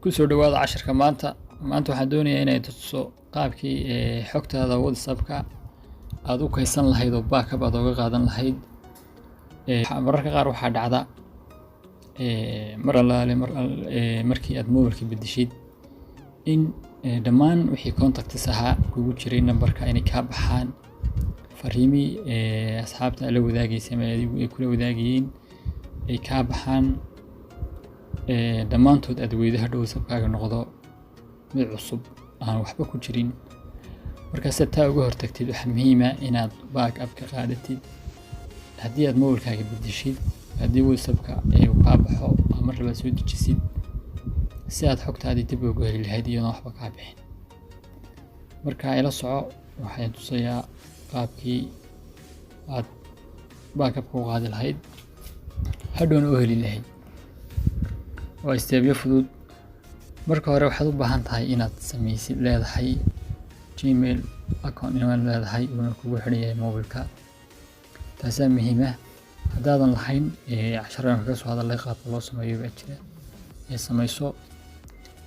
kusoo dhawaada casharka maanta waxaan doonayaa inay tuso qaabkii xogtaada WhatsApp-ka aad u kaydsan lahayd oo backup aad uga qaadan lahayd. Mararka qaar waxaa dhacda markii aad mobilka bedeshid in dhammaan wixii contacts ahaa kugu jiray numberka inay ka baxaan, fariimii asxaabta la wadaagaysa ama adigu ay kula wadaagayeen ay ka baxaan, dhammaantood aad weydo hadhow WhatsApp-kaaga noqdo mid cusub aan waxba ku jirin. markaas taa uga hortagtid waxaa muhiim ah inaad backup ka qaadatid haddii aad mobilkaaga bedeshid, haddii WhatsApp-ka uu ka baxo ama mar labaad soo dejisid si aad xogtaadii dib ugu heli lahayd iyadoo waxba ka bixin. marka ila soco, waxaan tusayaa qaabkii aad backup ku qaadi lahayd hadhowna u heli lahayd. waa steebyo fudud. marka hore waxaad u baahan tahay inaad samaysid leedahay Gmail account inaad leedahay oo kugu xiran yahay mobilka. taasaa muhiim ah. haddaadan lahayn casharada kaga soo hadalay qaabka loo sameeyo baa jira samayso,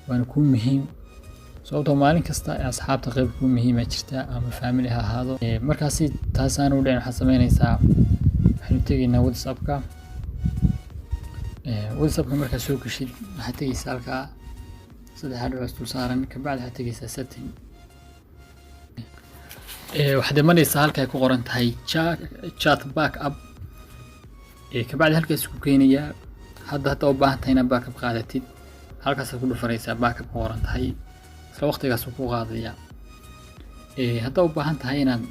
waana kuu muhiim sababtoo maalin kasta asxaabta qayb kuu muhiima jirta ama family ha ahaado. markaasi taasaan u dhayn waxaad samaynaysaa, waxaanu tegaynaa WhatsApp-ka. WhatsApp-ka markaad soo gashid waxaad tegaysaa halkaa saddex dhibcood dul saaran, kabacdi waxaad tegaysaa setting. waxaad imanaysaa halka ay ku qoran tahay chat backup. kabacdi halkaas ku keenayaa. hadda u baahan tahay inaad backup qaadatid, halkaas ku dhufanaysaa backup ku qoran tahay, isla waqtigaas ku qaadaya. hadda u baahan tahay inaad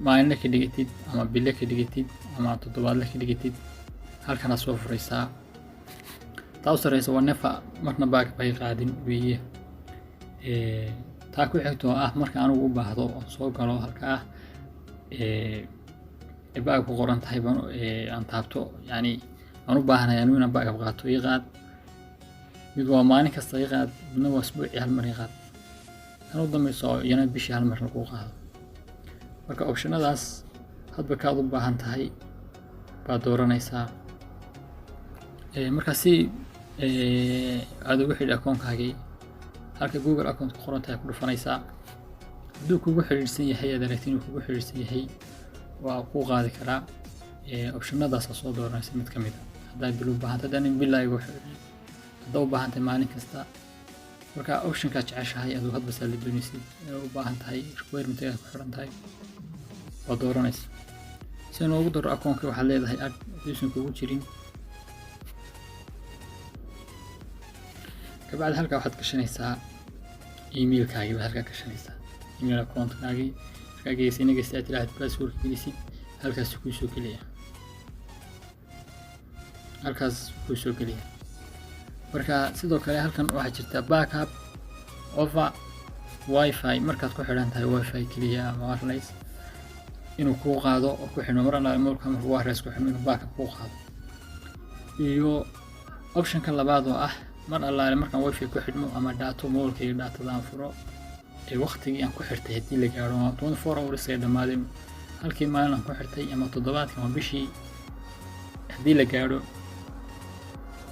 maalinle ka dhigatid ama bille ka dhigatid ama toddobaadle ka dhigatid, halkan soo furaysaa. taa u sareysa waa nefa marna backup ay qaadin weeye. taa ku xigto ah marka anigu u baahdo oo soo galo halkaa backup ku qoran tahay aan taabto, yani aan u baahanahay inaan backup qaato ii qaad. mid waa maalin kasta ii qaad, midna waa usbuuci hal mar ii qaad, tan u dambayso iyana bishii hal mar lagu qaado. marka optionadaas hadba kaad u baahan tahay baad dooranaysaa. markaasi aad ugu xidhi account-kaagii halka Google account ku qoran tahay ku dhufanaysaa. hadduu kugu xiriirsan yahay aad aragtid inuu kugu xiriirsan yahay waa ku qaadi karaa. optionadaas soo dooranaysa mid ka mid ah. haddaad bil u baahan tahay in bil ayuu xiriir, haddaad u baahan tahay maalin kasta. marka option-ka jeceshahay aduu hadba saa la doonaysid u baahan tahay requirement-ka ku xiran tahay waa dooranaysa. si aan ugu daro account-ka waxaad leedahay add hadduusan kugu jirin. kabacdi halkaa waxaad gashanaysaa email-kaagii baad halkaa gashanaysaa, email account-kaagii halkaa geysay inagasta aad tiraahdo password gelisid, halkaas kuu soo gelaya. marka sidoo kale halkan waxaa jirta backup over wifi. markaad ku xidhan tahay wifi keliya ama wireless inuu kuu qaado oo ku xidhmo mar alla mobilka markuu wireless ku xidhmo inuu backup kuu qaado. iyo option-ka labaad oo ah mar alla markaan wifi ku xidhmo ama data mobilka iyo datada aan furo waqtigii aan ku xirtay haddii la gaaro 24 hours ay dhamaadeen, halkii maalin aan ku xirtay ama toddobaadkii ama bishii haddii la gaaro,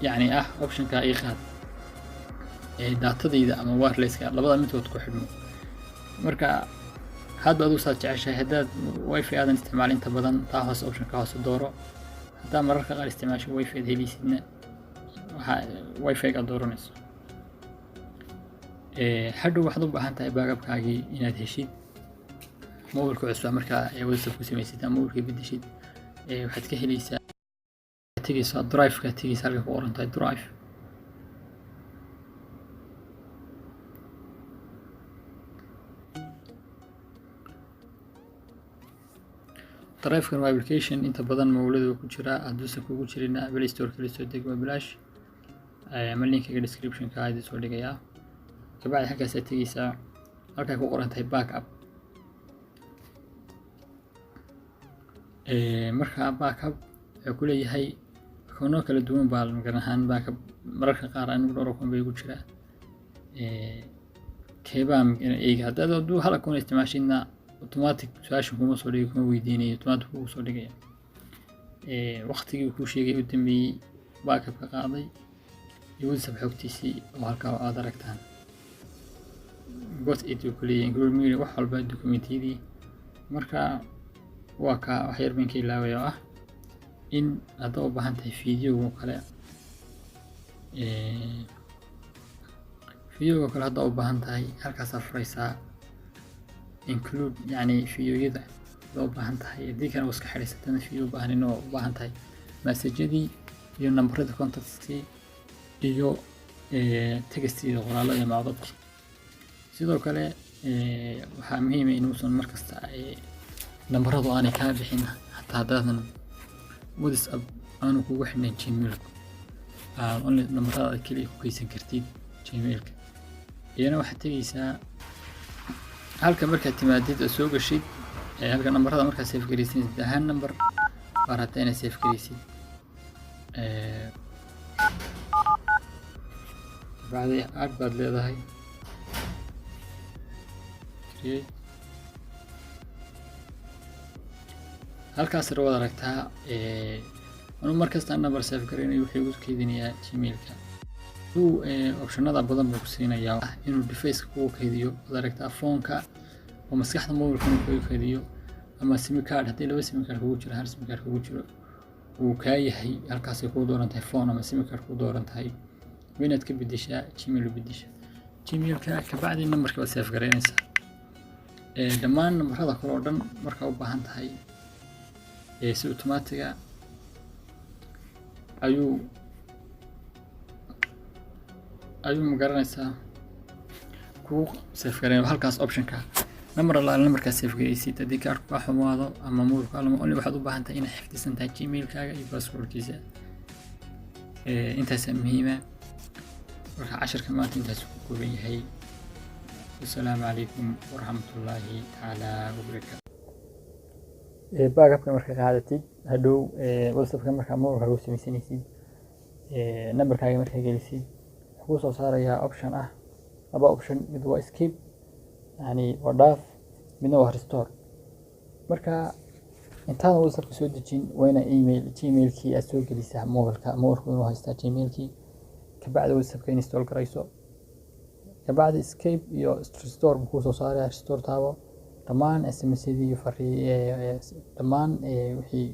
yani option-ka ii qaad datadayda ama wireless-ka labada midkood ku xidhmo. marka hadda aduu saad jeceshahay. haddaad wifi aadan isticmaalin inta badan taa hoose option-ka hoose dooro. haddaa mararka qaar isticmaasho wifi aad helaysidna wifi-ga dooranayso. hadhow waxaad u baahan tahay backup-kaagii inaad heshid mobilka cusub. markaa WhatsApp ku samaysid ama mobilka bedeshid waxaad ka helaysaa tegaysaa drive-ka tegaysaa halka ku qoran tahay drive. drive-kan waa application inta badan mobilada ku jira. hadduusan kugu jirina Play Store kala soo deg, waa bilaash. ama linkiga description-ka aad soo dhigayaa. kabacdi halkaas aad tegaysaa halkaa ku qoran tahay backup. marka backup wuxuu ku leeyahay akoono kala duwan baa garan ahaan backup. mararka qaar anigu dhowr akoon bay ku jiraa. keebaa eega hadduu hal akoon isticmaashidna automatic su-aasha kuma soo dhigi, kuma weydiinayo, automatic kugu soo dhigaya. waqtigii kuu sheegay u dambeeyey backup ka qaaday iyo WhatsApp xogtiisii oo halkaa aad aragtaan got it uu ku leeyahay include media wax walba dokumentiyadii. Marka waa ka wax yar baan ka ilaaway oo ah in aad u baahan tahay video kale hadda u baahan tahay halkaas furaysaa include yani videoyada loo baahan tahay haddii kana iska xiriirsatana video baahan oo u baahan tahay message-yadii iyo numberada contacts-kii iyo textiga qoraalada macluumaadka. sidoo kale waxaa muhiim ah inuusan markasta numberadu aanay ka bixin hataa hadaadan WhatsApp aanu kugu xidhnayn Gmail only numberada kaliya ku kaysan kartid Gmail-ka. iyana waxaad tegaysaa halka markaad timaadid oo soo gashid halka numberada markaad save garaysid ahaan number baad rabtaa inaad save garaysid bacdi aad baad leedahay halkaas rawaad aragtaa anu markasta number save garaynayo wuxuu igu keydinayaa Gmail-ka. optionada badan buu ku siinayaa inuu device kugu keydiyo aad aragtaa phone-ka oo maskaxda mobile-ka kugu keydiyo ama sim card haddii laba sim card kugu jiro hal sim card kugu jiro uu ka yahay halkaas ay ku dooran tahay phone ama sim card ku dooran tahay inaad ka bedeshaa Gmail u bedeshaa Gmail-ka ka bacdi numberka waad save garaynaysaa dhammaan numberada kale oo dhan marka u baahan tahay si automatic ayuu magaranaysaa kugu save garayn halkaas option-ka numberka save garaysid haddii kaarku ka xumaado ama mobile-ka ama only waxaad u baahan tahay inaad xifdisan tahay Gmail-kaaga iyo password-kiisa intaas muhiim ah. marka casharka maanta intaas ku kooban yahay. Assalaamu calaykum waraxmatullaahi tacaala wabarakaatu. baagabka marka qaadatid hadhow WhatsApp-ka marka mobile-ka lagu samaysanaysid numberkaaga marka gelisid wuxuu soo saarayaa option ah laba option mid waa escape yani waa dhaaf midna waa restore. marka intaan WhatsApp soo dejin wayna Gmail-kii aad soo gelisaa mobile-ka inuu haystaa Gmail-kii ka bacdi WhatsApp-ka install garayso ka bacdi escape iyo restore buu soo saarayaa restore taabo dhammaan SMS-yadii dhammaan wixii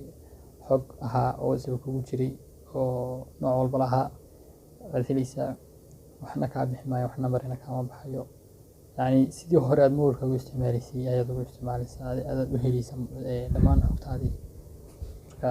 xog ahaa oo WhatsApp kugu jiray oo nooc walba lahaa aad helaysaa waxna kaa bixi maayo wax numberina kaama baxayo yani sidii hore aad mobile-ka ugu isticmaalaysay ayaad ugu isticmaalaysaa aad u helaysaa dhammaan xogtaadii. marka